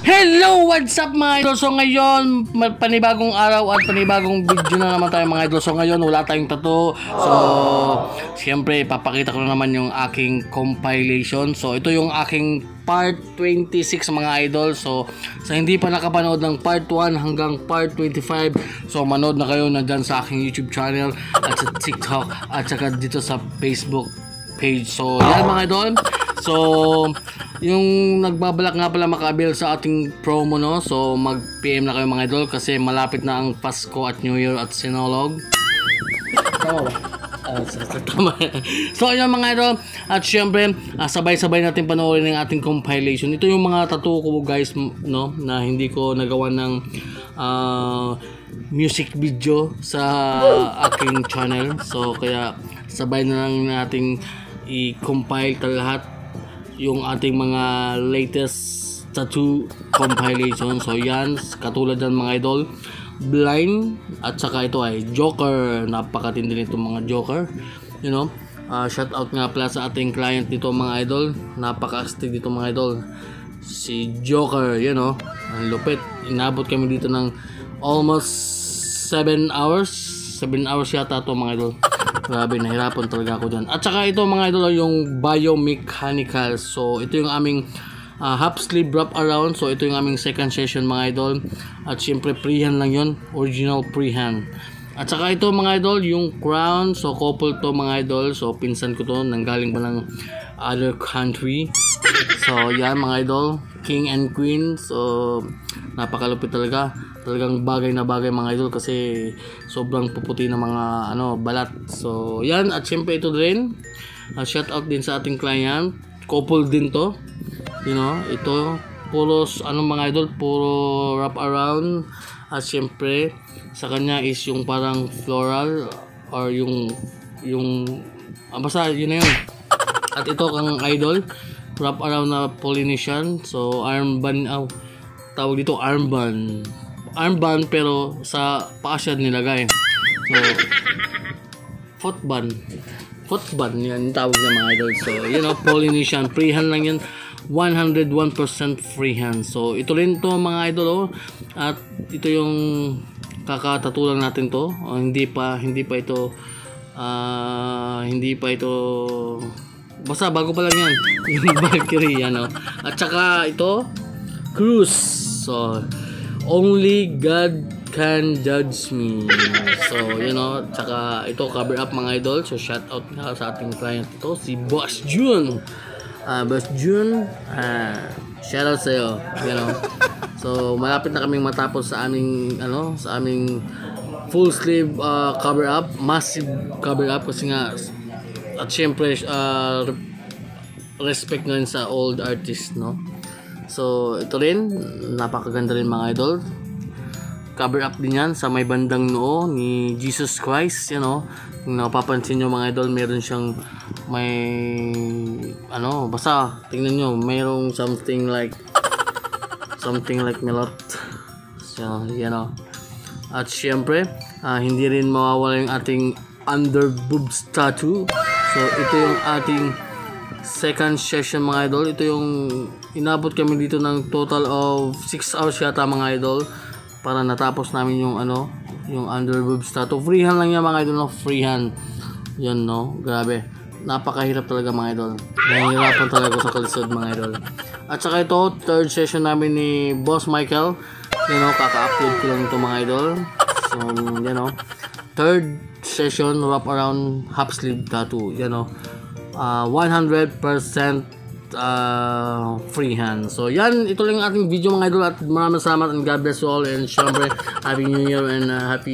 Hello! What's up mga idol? So ngayon, panibagong araw at panibagong video na naman tayo mga idol. So ngayon, wala tayong tattoo. So, siyempre, papakita ko na naman yung aking compilation. So, ito yung aking part 26 mga idol. So, sa hindi pa nakapanood ng part 1 hanggang part 25, so manood na kayo na dyan sa aking YouTube channel at sa TikTok at saka dito sa Facebook page. So, yan mga idol. So, yung nagbabalak nga pala makabil sa ating promo, no? So, mag-PM na kayo mga idol kasi malapit na ang Pasko at New Year at Sinulog. Tama ba? Tama. So, ayun mga idol. At syempre, sabay-sabay natin panoorin ng ating compilation. Ito yung mga tattoo ko guys, no? Na hindi ko nagawa ng music video sa aking channel. So, kaya sabay na lang nating i-compile lahat yung ating mga latest tattoo compilation. So yan, katulad ng mga idol, Blind at saka ito ay Joker. Napakatindi nito mga Joker, you know. Shout out nga pala sa ating client dito mga idol, napaka-astig dito mga idol, si Joker, you know. Ang lupit, inabot kami dito ng almost 7 hours yata to mga idol. Grabe, nahirapan talaga ako dyan. At saka ito mga idol, yung biomechanical. So ito yung aming half sleeve wrap around. So ito yung aming second session mga idol. At syempre freehand lang yun, original freehand. At saka ito mga idol, yung crown. So couple to mga idol. So pinsan ko to, nanggaling pa ng other country. So yan mga idol, king and queen. So napakalupit talaga. Talagang bagay na bagay mga idol kasi sobrang puputi ng mga balat. So yan, at syempre ito din, shout out din sa ating client, couple din to, you know. Ito puro mga idol, puro wrap around. At syempre sa kanya is yung parang floral or yung basta yun na yun. At ito kang idol, wrap around na Polynesian. So armband, tawag dito armband pero sa paa siya nilagay. So footband yan tawag niya mga idol. So you know, Polynesian freehand lang yan, 101% freehand. So ito rin to mga idol, oh. At ito yung kakatatulan natin to, hindi pa ito basta bago pa lang yan. Yung Valkyrie yan, oh. At saka ito Cruise. So only God can judge me. So, you know, tsaka ito cover up mga idol. So, shout out nga sa ating client ito, si Boss June. Boss June, shout out sa iyo, you know. So, malapit na kaming matapos sa aming full sleeve cover up, massive cover up kasi nga at syempre respect na rin sa old artist, no. So ito rin, napakaganda rin mga idol. Cover up din yan sa may bandang noo ni Jesus Christ, you know. Kung napapansin nyo mga idol, meron siyang basta tingnan nyo, mayroong something like melot. So you know. At syempre hindi rin mawawala yung ating under boobs tattoo. So ito yung ating second session mga idol. Ito yung inabot kami dito ng total of 6 hours yata mga idol para natapos namin yung yung under boobs tattoo. Freehand lang yan mga idol, no? Freehand yan, no? Grabe, napakahirap talaga mga idol. Nahihirapan talaga sa kalisod mga idol. At saka ito, third session namin ni Boss Michael, you know. Kaka-upload ko lang ito mga idol. So you know, third session wrap around half sleeve tattoo, you know. 100% freehand. So yan, ito lang yung ating video mga idol, at maraming salamat and God bless you all, and syempre Happy New Year and happy